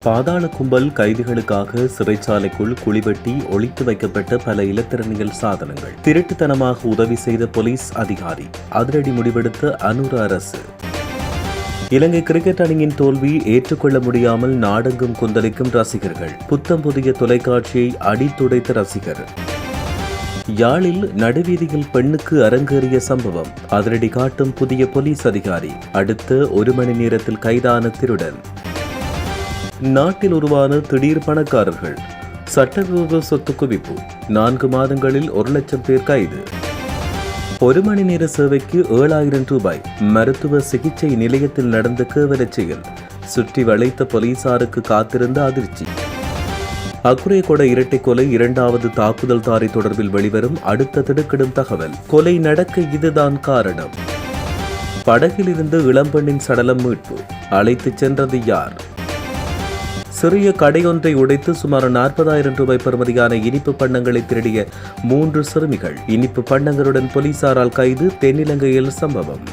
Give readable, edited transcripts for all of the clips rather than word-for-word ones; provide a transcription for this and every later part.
பாதாள கும்பல் கைதிகளுக்காக சிறைச்சாலைக்குள் குழிவெட்டி ஒளித்து வைக்கப்பட்ட பல இலத்திரனியல் சாதனங்கள். திருட்டுத்தனமாக உதவி செய்த போலீஸ் அதிகாரி அதிரடி முடிவெடுத்த அனுர அரசு. இலங்கை கிரிக்கெட் அணியின் தோல்வி ஏற்றுக்கொள்ள முடியாமல் நாடெங்கும் கொந்தளிக்கும் ரசிகர்கள். புத்தம் புதிய தொலைக்காட்சியை அடித்துடைத்த ரசிகர். யாழில் நடுவீதியில் பெண்ணுக்கு அரங்கேறிய சம்பவம். அதிரடி காட்டும் புதிய போலீஸ் அதிகாரி. அடுத்த 1 மணி நேரத்தில் கைதான திருடன். நாட்டில் உருவான திடீர் பணக்காரர்கள். சட்டவிரோத சொத்து குவிப்பு. 4 மாதங்களில் 1 லட்சம் பேர் கைது. 1 மணி நேர சேவைக்கு 7000 ரூபாய். மருத்துவ சிகிச்சை நிலையத்தில் நடந்த கேவலச் செயல். சுற்றி வளைத்த போலீசாருக்கு காத்திருந்த அதிர்ச்சி. அக்குரேகொட இரட்டை கொலை 2வது தாக்குதல்தாரி தொடர்பில் வெளிவரும் அடுத்த திடுக்கிடும் தகவல். கொலை நடக்க இதுதான் காரணம். படகிலிருந்து இளம்பெண்ணின் சடலம் மீட்பு. அழைத்துச் சென்றது யார்? சிறிய கடையொன்றை உடைத்து சுமார் 40,000 ரூபாய் பெறுமதியான இனிப்பு பண்டங்களை திருடிய 3 சிறுமிகள். இனிப்பு பண்டங்களுடன் போலீசாரால் கைது. தென்னிலங்கையில் சம்பவம்.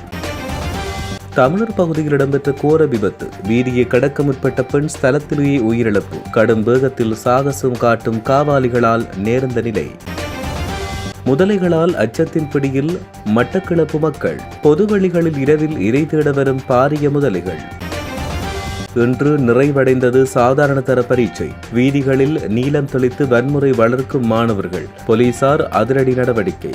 தமிழர் பகுதியில் இடம்பெற்ற கோர விபத்து. வீதியை கடக்க முற்பட்ட பெண் ஸ்தலத்திலேயே உயிரிழப்பு. கடும் வேகத்தில் சாகசம் காட்டும் காவாலிகளால் நேர்ந்த நிலை. முதலைகளால் அச்சத்தின் பிடியில் மட்டக்களப்பு மக்கள். பொதுவெளிகளில் இரவில் இரை தேட வரும் பாரிய முதலைகள். இன்று நிறைவடைந்தது சாதாரண தர பரீட்சை. வீதிகளில் நீலம் தெளித்து வன்முறை வளர்க்கும் மாணவர்கள். போலீசார் அதிரடி நடவடிக்கை.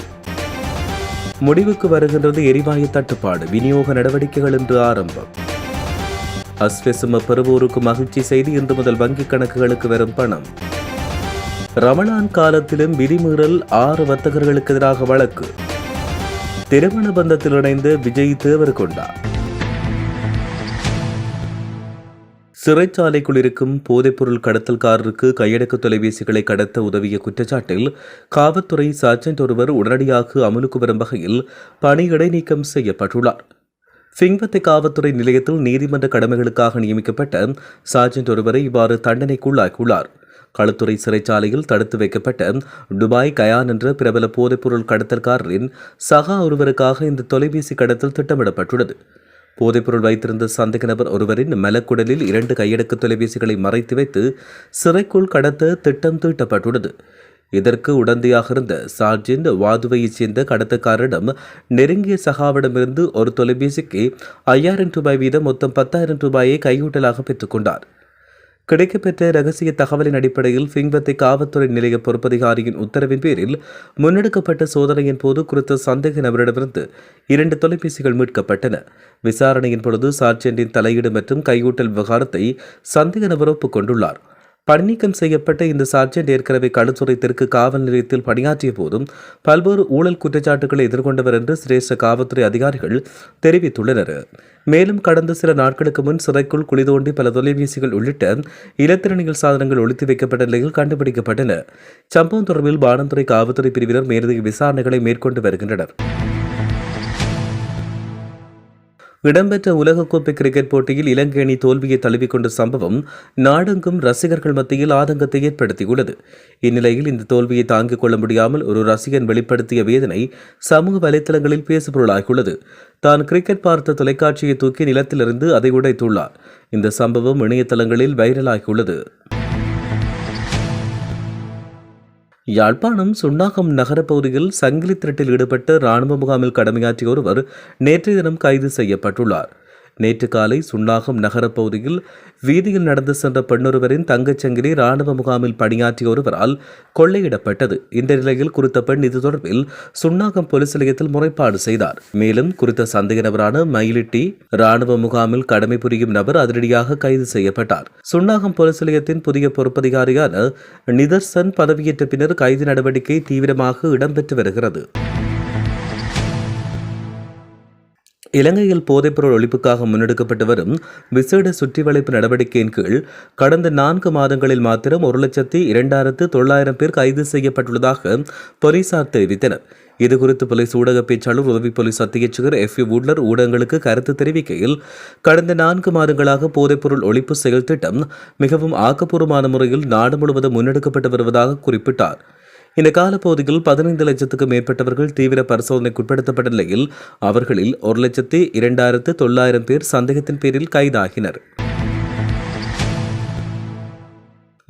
முடிவுக்கு வருகின்றது எரிவாயு தட்டுப்பாடு. விநியோக நடவடிக்கைகள் இன்று ஆரம்பம். அஸ்வெசும பெறுவோருக்கு மகிழ்ச்சி செய்தி. இன்று முதல் வங்கிக் கணக்குகளுக்கு வரும் பணம். ரமலான் காலத்திலும் விதிமீறல். 6 வர்த்தகர்களுக்கு எதிராக வழக்கு. திருமண பந்தத்தில் இணைந்த விஜய் தேவர்கொண்டா. சிறைச்சாலைக்குள் இருக்கும் போதைப்பொருள் கடத்தல்காரருக்கு கையடக்க தொலைபேசிகளை கடத்த உதவிய குற்றச்சாட்டில் காவல்துறை சார்ஜென்ட் ஒருவர் உடனடியாக அமலுக்கு வரும் வகையில் பணி இடைநீக்கம் செய்யப்பட்டுள்ளார். பிங்வத்தை காவல்துறை நிலையத்தில் நீதிமன்ற கடமைகளுக்காக நியமிக்கப்பட்ட சார்ஜென்ட் ஒருவரை இவ்வாறு தண்டனைக்குள்ளாக்கியுள்ளார். களுத்துறை சிறைச்சாலையில் தடுத்து வைக்கப்பட்ட துபாய் கயான் என்ற பிரபல போதைப்பொருள் கடத்தல்காரரின் சகா ஒருவருக்காக இந்த தொலைபேசி கடத்தல் திட்டமிடப்பட்டுள்ளது. போதைப்பொருள் வைத்திருந்த சந்தேக நபர் ஒருவரின் மலக்குடலில் 2 கையடக்க தொலைபேசிகளை மறைத்து வைத்து சிறைக்குள் கடத்த திட்டம் தீட்டப்பட்டுள்ளது. இதற்கு உடந்தையாக இருந்த சார்ஜென்ட் வாதுவையைச் சேர்ந்த கடத்தக்காரரிடம் நெருங்கிய சகாவிடமிருந்து ஒரு தொலைபேசிக்கு 5,000 ரூபாய் வீதம் மொத்தம் 10,000 ரூபாயை கையூட்டலாக பெற்றுக் கொண்டார். கிடைக்கப்பெற்ற ரகசிய தகவலின் அடிப்படையில் பிங்வத்தை காவல்துறை நிலைய பொறுப்பதிகாரியின் உத்தரவின் பேரில் முன்னெடுக்கப்பட்ட சோதனையின் போது குறித்த சந்தேக நபரிடமிருந்து 2 தொலைபேசிகள் மீட்கப்பட்டன. விசாரணையின் பொழுது சார்ஜென்டின் தலையீடு மற்றும் கையூட்டல் விவகாரத்தை சந்தேக நபர் ஒப்புக்கொண்டுள்ளார். பணிநீக்கம் செய்யப்பட்ட இந்த சார்ஜென்ட் ஏற்கனவே களுத்துறை தெற்கு காவல் நிலையத்தில் பணியாற்றிய போதும் பல்வேறு ஊழல் குற்றச்சாட்டுகளை எதிர்கொண்டவர் என்று சிரேஷ்ட காவல்துறை அதிகாரிகள் தெரிவித்துள்ளனர். மேலும் கடந்த சில நாட்களுக்கு முன் சிறைக்குள் குழி தோண்டி பல தொலைபேசிகள் உள்ளிட்ட இலத்திரனியல் சாதனங்கள் ஒளித்து வைக்கப்பட்ட நிலையில் கண்டுபிடிக்கப்பட்டன. சம்பவம் தொடர்பில் பாணந்துறை காவல்துறை பிரிவினர் மேலதிக விசாரணைகளை மேற்கொண்டு வருகின்றனர். இடம்பெற்ற உலகக்கோப்பை கிரிக்கெட் போட்டியில் இலங்கை அணி தோல்வியை தழுவிக்கொண்ட சம்பவம் நாடெங்கும் ரசிகர்கள் மத்தியில் ஆதங்கத்தை ஏற்படுத்தியுள்ளது. இந்நிலையில் இந்த தோல்வியை தாங்கிக் கொள்ள முடியாமல் ஒரு ரசிகன் வெளிப்படுத்திய வேதனை சமூக வலைதளங்களில் பேசுபொருளாகியுள்ளது. தான் கிரிக்கெட் பார்த்த தொலைக்காட்சியை தூக்கி நிலத்திலிருந்து அதை உடைத்துள்ளார். இந்த சம்பவம் இணையதளங்களில் வைரலாகியுள்ளது. யாழ்ப்பாணம் சுன்னாகம் நகர பகுதியில் சங்கிலி திருட்டில் ஈடுபட்ட இராணுவ முகாமில் கடமையாற்றிய ஒருவர் நேற்றைய தினம் கைது செய்யப்பட்டுள்ளார். நேற்று காலை சுன்னாகம் நகர பகுதியில் வீதியில் நடந்து சென்ற பெண்ணொருவரின் தங்கச்சங்கிலி இராணுவ முகாமில் பணியாற்றிய ஒருவரால் கொள்ளையிடப்பட்டது. இந்த நிலையில் குறித்த பெண் இது தொடர்பில் சுன்னாகம் போலீஸ் நிலையத்தில் முறைப்பாடு செய்தார். மேலும் குறித்த சந்தேக நபரான மயிலிட்டி இராணுவ முகாமில் கடமை புரியும் நபர் அதிரடியாக கைது செய்யப்பட்டார். சுன்னாகம் போலீஸ் நிலையத்தின் புதிய பொறுப்பதிகாரியான நிதர்சன் பதவியேற்ற பின்னர் கைது நடவடிக்கை தீவிரமாக இடம்பெற்று வருகிறது. இலங்கையில் போதைப்பொருள் ஒழிப்புக்காக முன்னெடுக்கப்பட்டு வரும் விசேட சுற்றி வளைப்பு நடவடிக்கையின் கீழ் கடந்த 4 மாதங்களில் மாத்திரம் 1,02,900 பேர் கைது செய்யப்பட்டுள்ளதாக போலீசார் தெரிவித்தனர். இதுகுறித்து போலீஸ் ஊடக பேச்சாளர் உதவி போலீஸ் அத்தியட்சகர் FU வூட்லர் ஊடகங்களுக்கு கருத்து தெரிவிக்கையில் கடந்த 4 மாதங்களாக போதைப்பொருள் ஒழிப்பு செயல் திட்டம் மிகவும் ஆக்கப்பூர்வமான முறையில் நாடு முழுவதும் முன்னெடுக்கப்பட்டு வருவதாக குறிப்பிட்டார். இந்த காலப்பகுதியில் 15 லட்சத்துக்கும் மேற்பட்டவர்கள் தீவிர பரிசோதனைக்குட்படுத்தப்பட்ட நிலையில் அவர்களில் 1,02,900 பேர் சந்தேகத்தின் பேரில் கைதாகினர்.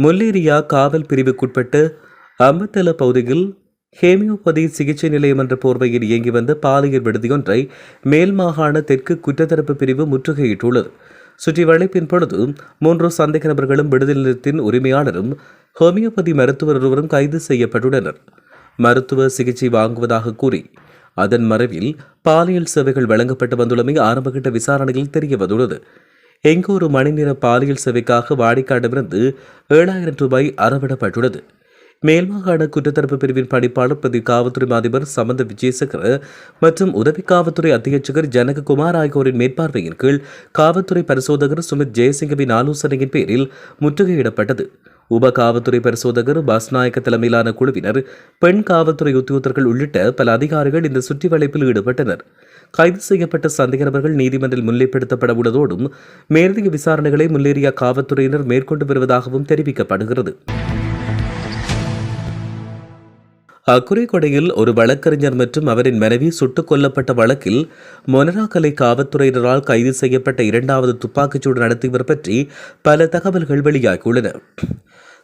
முல்லேரியா காவல் பிரிவுக்குட்பட்ட அம்பத்தல பகுதியில் ஹேமியோபதி சிகிச்சை நிலையம் என்ற போர்வையில் இயங்கி வந்த பாலியல் விடுதியொன்றை மேல் மாகாண தெற்கு குற்றத்தரப்பு பிரிவு முற்றுகையிட்டுள்ளது. சுற்றி வளைப்பின் பொழுது 3 சந்தேக நபர்களும் விடுதி நிலையத்தின் உரிமையாளரும் ஹோமியோபதி மருத்துவர் ஒருவரும் கைது செய்யப்பட்டுள்ளனர். மருத்துவ சிகிச்சை வாங்குவதாக கூறி அதன் மறைவில் பாலியல் சேவைகள் வழங்கப்பட்டு வந்துள்ளமை ஆரம்பகட்ட விசாரணையில் தெரிய வந்துள்ளது. எங்கு ஒரு மணி நேர பாலியல் சேவைக்காக வாடிக்கையாளரிடமிருந்து 7,000 ரூபாய் அறவிடப்பட்டுள்ளது. மேல்மாகாண குற்றத்தரப்பு பிரிவின் பணிப்பாளர் பிரதி காவல்துறை அதிபர் சமந்த விஜயசேகர மற்றும் உதவி காவல்துறை அத்தியட்சகர் ஜனககுமார் ஆகியோரின் மேற்பார்வையின் கீழ் காவல்துறை பரிசோதகர் சுமித் ஜெயசிங்கவின் ஆலோசனையின் பேரில் முற்றுகையிடப்பட்டது. உப காவல்துறை பரிசோதகர் பஸ்நாயக்க தலைமையிலான குழுவினர், பெண் காவல்துறை உத்தியோகத்தர்கள் உள்ளிட்ட பல அதிகாரிகள் இந்த சுற்றி வளைப்பில் ஈடுபட்டனர். கைது செய்யப்பட்ட சந்தேக நபர்கள் நீதிமன்றில் முன்னிலைப்படுத்தப்பட உள்ளதோடும் மேலதிக விசாரணைகளை முல்லேரியா காவல்துறையினர் மேற்கொண்டு வருவதாகவும் தெரிவிக்கப்படுகிறது. அக்குரைக்கொடையில் ஒரு வழக்கறிஞர் மற்றும் அவரின் மனைவி சுட்டுக் கொல்லப்பட்ட வழக்கில் மொனராகலை காவல்துறையினரால் கைது செய்யப்பட்ட 2வது துப்பாக்கிச்சூடு நடத்தியவர் பற்றி பல தகவல்கள் வெளியாகியுள்ளன.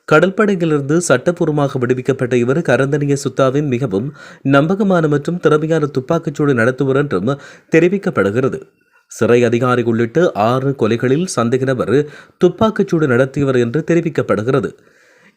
கடற்படையிலிருந்து சட்டப்பூர்வமாக விடுவிக்கப்பட்ட இவர் கரந்தனிய சுத்தாவின் மிகவும் நம்பகமான மற்றும் திறமையான துப்பாக்கிச்சூடு நடத்துவர் என்றும் தெரிவிக்கப்படுகிறது. சிறை அதிகாரி உள்ளிட்ட 6 கொலைகளில் சந்தேக நபர் துப்பாக்கிச்சூடு நடத்தியவர் என்று தெரிவிக்கப்படுகிறது.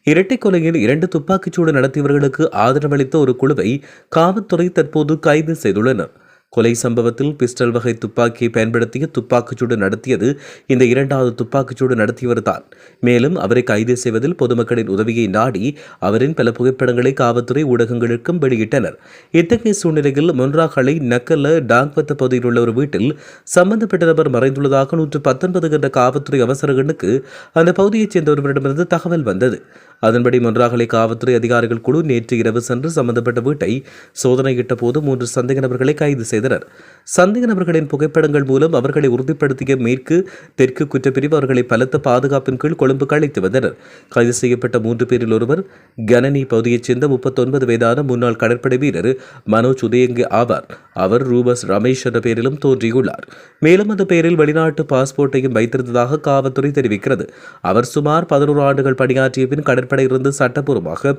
இரட்டை கொலையில் 2 துப்பாக்கிச்சூடு நடத்தியவர்களுக்கு ஆதரவளித்த ஒரு குழுவை காவல்துறை தற்போது கைது செய்துள்ளனர். கொலை சம்பவத்தில் பிஸ்டல் வகை துப்பாக்கியை பயன்படுத்திய துப்பாக்கிச்சூடு நடத்தியது இந்த 2வது துப்பாக்கிச்சூடு நடத்தியவர்தான். மேலும் அவரை கைது செய்வதில் பொதுமக்களின் உதவியை நாடி அவரின் பல புகைப்படங்களை காவல்துறை ஊடகங்களுக்கும் வெளியிட்டனர். இத்தகைய சூழ்நிலையில் மொன்ராகலை நக்கல்ல டாங்வத்த பகுதியில் உள்ள ஒரு வீட்டில் சம்பந்தப்பட்ட நபர் மறைந்துள்ளதாக 119 என்ற காவல்துறை அவசர எண்ணுக்கு அந்த பகுதியைச் சேர்ந்த ஒருவரிடமிருந்து தகவல் வந்தது. அதன்படி மொன்ராகலை காவல்துறை அதிகாரிகள் குழு நேற்று இரவு சென்று சம்பந்தப்பட்ட வீட்டை சோதனையிட்ட போது 3 சந்தேக நபர்களை கைது செய்தனர். சந்தேக நபர்களின் புகைப்படங்கள் மூலம் அவர்களை உறுதிப்படுத்திய மேற்கு தெற்கு குற்றப்பிரிவு அவர்களை பலத்த பாதுகாப்பின் கீழ் கொழும்புக்கு அழைத்து வந்தனர். கைது செய்யப்பட்ட 3 பேரில் ஒருவர் கனனி பகுதியைச் சேர்ந்த 39 வயதான முன்னாள் கடற்படை வீரர் மனோஜ் உதயங்க ஆவார். அவர் ரூபஸ் ரமேஷ் என்ற பெயரிலும் தோன்றியுள்ளார். மேலும் அந்த பெயரில் வெளிநாட்டு பாஸ்போர்ட்டையும் வைத்திருந்ததாக காவல்துறை தெரிவிக்கிறது. அவர் சுமார் 11 ஆண்டுகள் பணியாற்றிய பின் கடற்படையிலிருந்து சட்டப்பூர்வமாக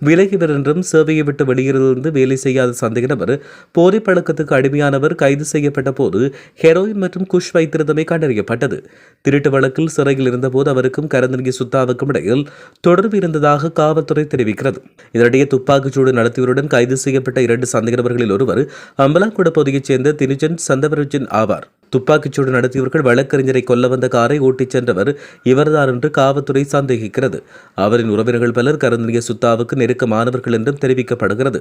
விலகிவர் என்றும் சேவையை விட்டு வெளியிலிருந்து வேலை செய்யாத சந்தேக நபர் போதை பழக்கத்துக்கு அடிமையானவர் கைது செய்யப்பட்ட போது ஹெரோயின் மற்றும் குஷ் வைத்திருந்தமை கண்டறியப்பட்டது. திருட்டு வழக்கில் சிறையில் இருந்தபோது அவருக்கும் கரந்தனிய சுத்தாவுக்கும் இடையில் தொடர்பு இருந்ததாக காவல்துறை தெரிவிக்கிறது. இதனிடையே துப்பாக்கிச்சூடு நடத்தியவருடன் கைது செய்யப்பட்ட 2 சந்தேக நபர்களில் ஒருவர் அம்பலாக்குட பகுதியைச் சேர்ந்த தினிஜன் சந்தவரஜன் ஆவார். துப்பாக்கிச்சூடு நடத்தியவர்கள் வழக்கறிஞரை கொல்ல வந்த காரை ஓட்டிச் சென்றவர் இவர்தான் என்று காவல்துறை சந்தேகிக்கிறது. அவரின் உறவினர்கள் பலர் கரந்தனிய சுத்தாவுக்கு நெருக்கமானவர்கள் என்றும் தெரிவிக்கப்படுகிறது.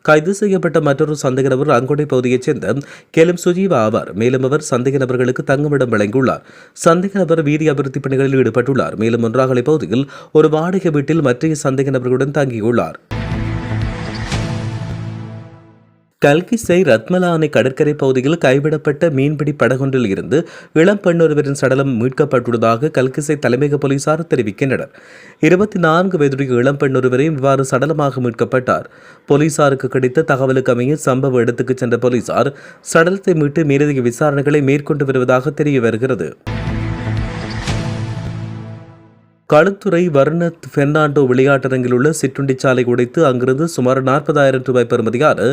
கைது செய்யப்பட்ட மற்றொரு சந்தேக நபர் அங்கொடை பகுதியைச் சேர்ந்த கேலம் சுஜீவா ஆவார். மேலும் அவர் சந்தேக நபர்களுக்கு தங்குமிடம் வழங்கியுள்ளார். சந்தேக நபர் வீதி அபிவிருத்தி பணிகளில் ஈடுபட்டுள்ளார். மேலும் ஒன்றாகலை பகுதியில் ஒரு வாடகை வீட்டில் மற்ற சந்தேக நபர்களுடன் தங்கியுள்ளார். கல்கிசை ரத்மலானை கடற்கரை பகுதியில் கைவிடப்பட்ட மீன்பிடி படகொன்றில் இருந்து இளம் பெண் ஒருவரின் சடலம் மீட்கப்பட்டுள்ளதாக கல்கிசை தலைமையக போலீசார் தெரிவிக்கின்றனர். 24 வயதுடைய இளம் பெண் ஒருவரை இவ்வாறு சடலமாக மீட்கப்பட்டார். போலீசாருக்கு கிடைத்த தகவலுக்கு அமைய சம்பவ இடத்துக்கு சென்ற போலீசார் சடலத்தை மீட்டு மேலதிக விசாரணைகளை மேற்கொண்டு வருவதாக தெரிய வருகிறது. களுத்துறை வர்ணத் பெர்னாண்டோ விளையாட்டரங்கில் உள்ள சிற்றுண்டிச்சாலை உடைத்து அங்கிருந்து சுமார் 40,000 ரூபாய் பெறுமதியான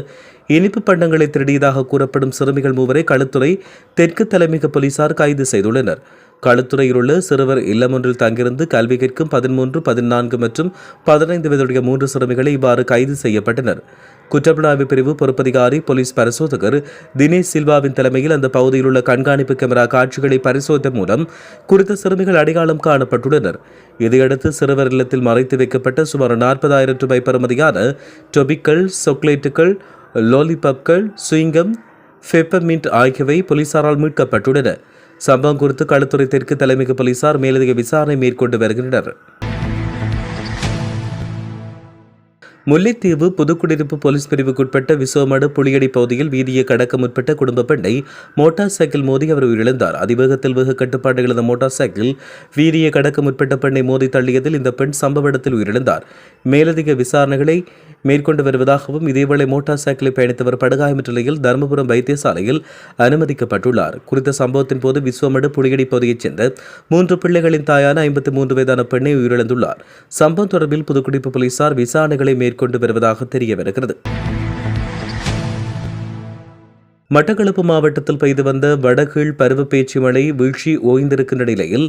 இனிப்பு பண்டங்களை திருடியதாக கூறப்படும் சிறுமிகள் 3 களுத்துறை தெற்கு தலைமையக போலீசார் கைது செய்துள்ளனர். களுத்துறையில் உள்ள சிறுவர் இல்லம் ஒன்றில் தங்கியிருந்து கல்வி கற்கும் 13, 14 மற்றும் 15 வயதுடைய 3 சிறுமிகளை இவ்வாறு கைது செய்யப்பட்டனர். குற்றப்புலனாய்வு பிரிவு பொறுப்பதிகாரி போலீஸ் பரிசோதகர் தினேஷ் சில்வாவின் தலைமையில் அந்த பகுதியில் உள்ள கண்காணிப்பு கேமரா காட்சிகளை பரிசோதனை மூலம் குறித்த சிறுமிகள் அடையாளம் காணப்பட்டுள்ளனர். இதையடுத்து சிறுவர் இல்லத்தில் மறைத்து வைக்கப்பட்ட சுமார் 40,000 ரூபாய் பெறுமதியான டொபிக்கள், சாக்லேட்டுகள், லாலிபாப்கள், சுயிங்கம், பெப்பர்மின்ட் ஆகியவை போலீசாரால் மீட்கப்பட்டுள்ளன. சம்பவம் குறித்து களுத்துறை தெற்கு தலைமையக போலீசார் மேலதிக விசாரணை மேற்கொண்டு வருகின்றனர். முல்லைத்தீவு புதுக்குடியிருப்பு போலீஸ் பிரிவுக்குட்பட்ட விசோமடு புளியடி பகுதியில் வீதியை கடக்க முற்பட்ட குடும்ப பெண்ணை மோட்டார் சைக்கிள் மோதி அவர் உயிரிழந்தார். அதிவேகத்தில் வேக கட்டுப்பாடு இழந்த மோட்டார் சைக்கிள் வீதியை கடக்க முற்பட்ட பெண்ணை மோதி தள்ளியதில் இந்த பெண் சம்பவ இடத்தில் உயிரிழந்தார். மேலதிக விசாரணைகளை மேற்கொண்டு வருவதாகவும் இதேவேளை மோட்டார் சைக்கிளில் பயணித்தவர் படுகாயமற்ற நிலையில் தருமபுரம் வைத்தியசாலையில் அனுமதிக்கப்பட்டுள்ளார். குறித்த சம்பவத்தின் போது விஸ்வமடு புலியடி பகுதியைச் சேர்ந்த 3 பிள்ளைகளின் தாயான 53 வயதான பெண்ணை உயிரிழந்துள்ளார். சம்பவம் தொடர்பில் புதுக்குடியிருப்பு போலீசார் விசாரணைகளை மேற்கொண்டு வருவதாக தெரிய வருகிறது. மட்டக்களப்பு மாவட்டத்தில் பெய்து வந்த வடகீழ் பருவப்பேச்சு மழை வீழ்ச்சி ஓய்ந்திருக்கின்ற நிலையில்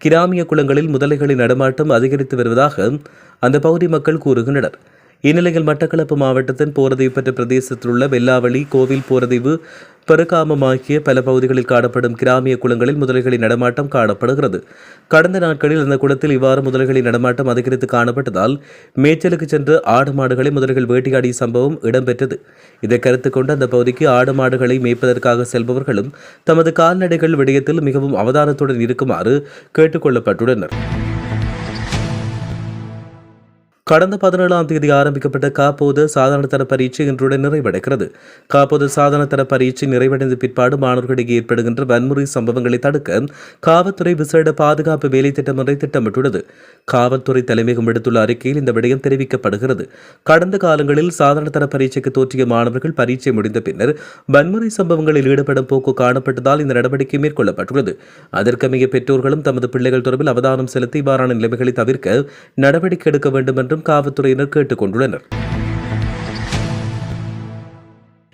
கிராமிய குளங்களில் முதலைகளின் நடமாட்டம் அதிகரித்து வருவதாக அந்த பகுதி மக்கள் கூறுகின்றனர். இந்நிலையில் மட்டக்களப்பு மாவட்டத்தின் போரதீவு பெற்ற பிரதேசத்தில் உள்ள வெல்லாவளி, கோவில், போரதீவு, பெருகாமம் ஆகிய பல பகுதிகளில் காணப்படும் கிராமிய குளங்களில் முதலைகளின் நடமாட்டம் காணப்படுகிறது. கடந்த நாட்களில் அந்த குளத்தில் இவ்வாறு முதலைகளின் நடமாட்டம் அதிகரித்து காணப்பட்டதால் மேய்ச்சலுக்கு சென்று ஆடு மாடுகளை முதலைகள் வேட்டையாடிய சம்பவம் இடம்பெற்றது. இதை கருத்தில் கொண்டு அந்த பகுதிக்கு ஆடு மாடுகளை மேய்ப்பதற்காக செல்பவர்களும் தமது கால்நடைகள் விடயத்தில் மிகவும் அவதானத்துடன் இருக்குமாறு கேட்டுக் கொள்ளப்பட்டுள்ளனர். கடந்த 17ஆம் தேதி ஆரம்பிக்கப்பட்ட காப்போது சாதாரண தர பரீட்சை இன்றுடன் நிறைவடைகிறது. காப்போது சாதாரண தர பரீட்சை நிறைவடைந்த பிற்பாடு மாணவர்களிடையே ஏற்படுகின்ற வன்முறை சம்பவங்களை தடுக்க காவல்துறை விசேட பாதுகாப்பு வேலை திட்டம் ஒன்றை திட்டமிட்டுள்ளது. காவல்துறை தலைமையகம் விடுத்துள்ள அறிக்கையில் இந்த விடயம் தெரிவிக்கப்படுகிறது. கடந்த காலங்களில் சாதாரண தர பரீட்சைக்கு தோற்றிய மாணவர்கள் பரீட்சை முடிந்த பின்னர் வன்முறை சம்பவங்களில் ஈடுபடும் போக்கு காணப்பட்டதால் இந்த நடவடிக்கை மேற்கொள்ளப்பட்டுள்ளது. அதற்கமைய பெற்றோர்களும் தமது பிள்ளைகள் தொடர்பில் அவதானம் செலுத்தி இவ்வாறான நிலைமைகளை தவிர்க்க நடவடிக்கை எடுக்க வேண்டும் என்று காவல்துறையினர் கேட்டுக் கொண்டுள்ளனர்.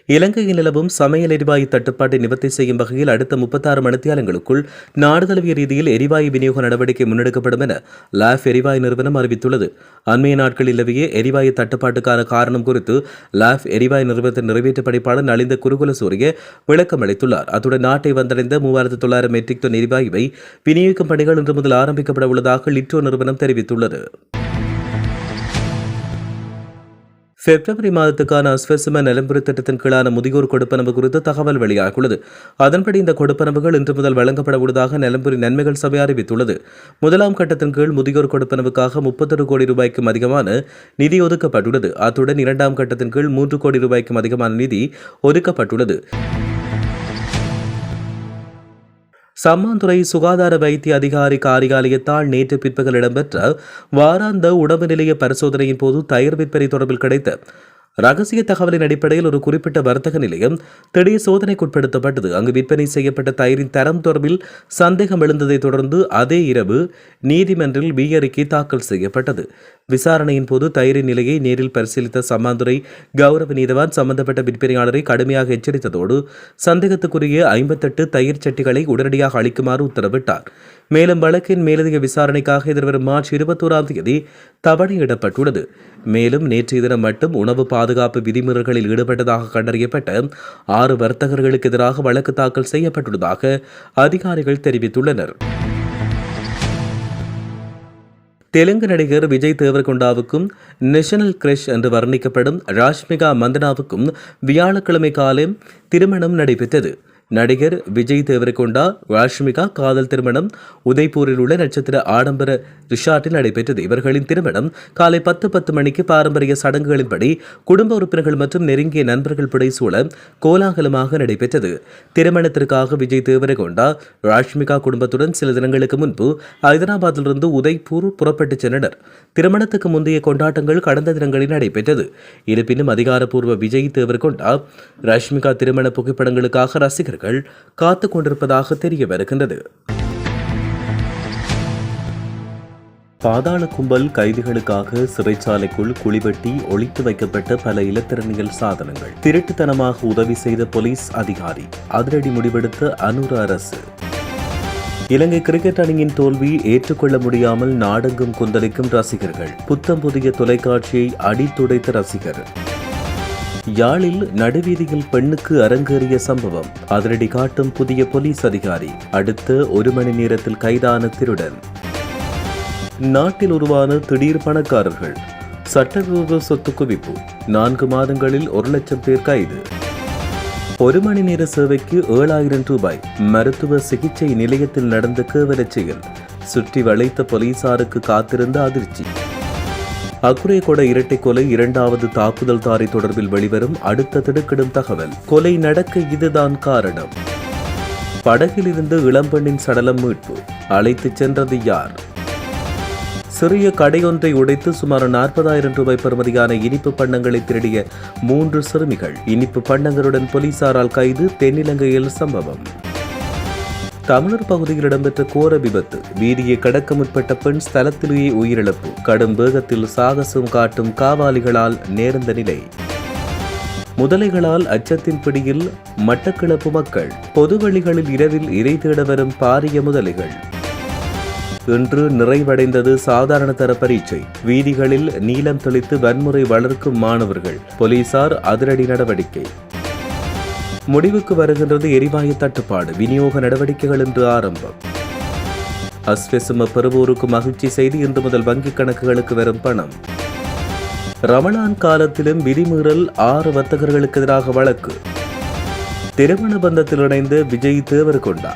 இலங்கையில் நிலவும் சமையல் எரிவாயு தட்டுப்பாட்டை நிவர்த்தி செய்யும் வகையில் அடுத்த 36 மணித்தியாலங்களுக்குள் நாடு தழுவிய ரீதியில் எரிவாயு விநியோக நடவடிக்கை முன்னெடுக்கப்படும் என லாஃப் எரிவாயு நிறுவனம் அறிவித்துள்ளது. அண்மைய நாட்களில் நிலவிய எரிவாயு தட்டுப்பாட்டுக்கான காரணம் குறித்து லாஃப் எரிவாயு நிறுவனத்தின் நிறைவேற்று பணிப்பாளர் நலிந்த குருகுலசூரிய விளக்கம் அளித்துள்ளார். அத்துடன் நாட்டை வந்தடைந்த 3900 மெட்ரிக் டன் எரிவாயுவை விநியோகிக்கும் பணிகள் இன்று முதல் ஆரம்பிக்கப்பட உள்ளதாக லிட்டோ நிறுவனம் தெரிவித்துள்ளது. பிப்ரவரி மாதத்துக்கான அஸ்வசம நலம்புரி திட்டத்தின் கீழான முதியோர் கொடுப்பனவு குறித்து தகவல் வெளியாகியுள்ளது. அதன்படி இந்த கொடுப்பனவுகள் இன்று முதல் வழங்கப்பட உள்ளதாக நலம்புரி நன்மைகள் சபை அறிவித்துள்ளது. முதலாம் கட்டத்தின் கீழ் முதியோர் கொடுப்பனவுக்காக 31 கோடி ரூபாய்க்கும் அதிகமான நிதி ஒதுக்கப்பட்டுள்ளது. அத்துடன் 2ஆம் கட்டத்தின் கீழ் 3 கோடி ரூபாய்க்கும் அதிகமான நிதி ஒதுக்கப்பட்டுள்ளது. சம்மாந்துறை சுகாதார வைத்திய அதிகாரி காரியாலயத்தால் நேற்று பிற்பகல் இடம்பெற்ற வாராந்த உணவு நிலைய பரிசோதனையின் போது தயிர் விற்பனை தொடர்பில் கிடைத்த ரகசிய தகவலின் அடிப்படையில் ஒரு குறிப்பிட்ட வர்த்தக நிலையம் திடீர் சோதனைக்குட்படுத்தப்பட்டது. அங்கு விற்பனை செய்யப்பட்ட தயிரின் தரம் தொடர்பில் சந்தேகம் எழுந்ததை தொடர்ந்து அதே இரவு நீதிமன்றில் பி அறிக்கை தாக்கல் செய்யப்பட்டது. விசாரணையின் போது தயிரின் நிலையை நேரில் பரிசீலித்த சம்மாந்துறை கௌரவ நீதவான் சம்பந்தப்பட்ட விற்பனையாளரை கடுமையாக எச்சரித்ததோடு சந்தேகத்துக்குரிய 58 தயிர் சட்டிகளை உடனடியாக அளிக்குமாறு உத்தரவிட்டார். மேலும் வழக்கின் மேலதிக விசாரணைக்காக எதிர்வரும் மார்ச் 21ஆம் தேதி தவணையிடப்பட்டுள்ளது. மேலும் நேற்றைய தினம் மட்டும் உணவு பாதுகாப்பு விதிமீறல்களில் ஈடுபட்டதாக கண்டறியப்பட்ட 6 வர்த்தகர்களுக்கு எதிராக வழக்கு தாக்கல் செய்யப்பட்டுள்ளதாக அதிகாரிகள் தெரிவித்துள்ளனர். தெலுங்கு நடிகர் விஜய் தேவரகொண்டாவுக்கும் நேஷனல் கிரஷ் என்று வர்ணிக்கப்படும் ராஷ்மிகா மந்தனாவுக்கும் வியாழக்கிழமை காலை திருமணம் நடைபெற்றது. நடிகர் விஜய் தேவரகொண்டா ராஷ்மிகா காதல் திருமணம் உதய்பூரில் உள்ள நட்சத்திர ஆடம்பர ரிஷார்ட்டில் நடைபெற்றது. இவர்களின் திருமணம் காலை 10:10 மணிக்கு பாரம்பரிய சடங்குகளின்படி குடும்ப உறுப்பினர்கள் மற்றும் நெருங்கிய நண்பர்கள் புடைசூழ கோலாகலமாக நடைபெற்றது. திருமணத்திற்காக விஜய் தேவரகொண்டா ராஷ்மிகா குடும்பத்துடன் சில தினங்களுக்கு முன்பு ஹைதராபாத்திலிருந்து உதய்பூர் புறப்பட்டுச் சென்றனர். திருமணத்துக்கு முந்தைய கொண்டாட்டங்கள் கடந்த தினங்களில் நடைபெற்றது. இருப்பினும் அதிகாரப்பூர்வ விஜய் தேவரகொண்டா ராஷ்மிகா திருமண புகைப்படங்களுக்காக ரசிகர்கள் காத்துக் கொண்டிருப்பதாக தெரிய வருகின்றது. பாதாள கும்பல் கைதிகளுக்காக சிறைச்சாலைக்குள் குழிவெட்டி ஒளித்து வைக்கப்பட்ட பல இலத்திரனியல் சாதனங்கள். திருட்டுத்தனமாக உதவி செய்த போலீஸ் அதிகாரி அதிரடி முடிவெடுத்த அனுர அரசு. இலங்கை கிரிக்கெட் அணியின் தோல்வி ஏற்றுக்கொள்ள முடியாமல் நாடெங்கும் கொந்தளிக்கும் ரசிகர்கள். புத்தம் புதிய தொலைக்காட்சியை அடித்துடைத்த ரசிகர். யாழில் நடுவீதியில் பெண்ணுக்கு அரங்கேறிய சம்பவம். அதிரடி காட்டும் புதிய போலீஸ் அதிகாரி. அடுத்த 1 மணி நேரத்தில் கைதான திருடன். நாட்டில் உருவான திடீர் பணக்காரர்கள். சட்டவிரோத சொத்து குவிப்பு. 4 மாதங்களில் 1 லட்சம் பேர் கைது. 1 மணி நேர சேவைக்கு 7000 ரூபாய். மருத்துவ சிகிச்சை நிலையத்தில் நடந்த கேவலச் செயல். சுற்றி வளைத்த போலீசாருக்கு காத்திருந்த அதிர்ச்சி. அக்குரேகொட இரட்டை கொலை 2வது தாக்குதல்தாரி தொடர்பில் வெளிவரும் அடுத்த திடுக்கிடும் தகவல். கொலை நடக்க இதுதான் காரணம். படகிலிருந்து இளம்பெண்ணின் சடலம் மீட்பு. அழைத்துச் சென்றது யார்? சிறிய கடையொன்றை உடைத்து சுமார் 40,000 ரூபாய் பெறுமதியான இனிப்பு பண்டங்களை திருடிய 3 சிறுமிகள். இனிப்பு பண்டங்களுடன் போலீசாரால் கைது. தென்னிலங்கையில் சம்பவம். தமிழர் பகுதியில் இடம்பெற்ற கோர விபத்து. வீதியை கடக்க முற்பட்ட பெண் ஸ்தலத்திலேயே உயிரிழப்பு. கடும் வேகத்தில் சாகசம் காட்டும் காவாலிகளால் நேர்ந்த நிலை. முதலைகளால் அச்சத்தின் பிடியில் மட்டக்களப்பு மக்கள். பொதுவெளிகளில் இரவில் இரை தேட வரும் பாரிய முதலைகள். இன்று நிறைவடைந்தது சாதாரண தர பரீட்சை. வீதிகளில் நீலம் தெளித்து வன்முறை வளர்க்கும் மாணவர்கள். போலீசார் அதிரடி நடவடிக்கை. முடிவுக்கு வருகின்றது எரிவாயு தட்டுப்பாடு. விநியோக நடவடிக்கைகள் இன்று ஆரம்பம். அஸ்வெசும பெறுவோருக்கு மகிழ்ச்சி செய்தி. இன்று முதல் வங்கிக் கணக்குகளுக்கு வரும் பணம். ரமலான் காலத்திலும் விதிமீறல். 6 வர்த்தகர்களுக்கு எதிராக வழக்கு. திருமண பந்தத்தில் இணைந்த விஜய் தேவர்கொண்டா.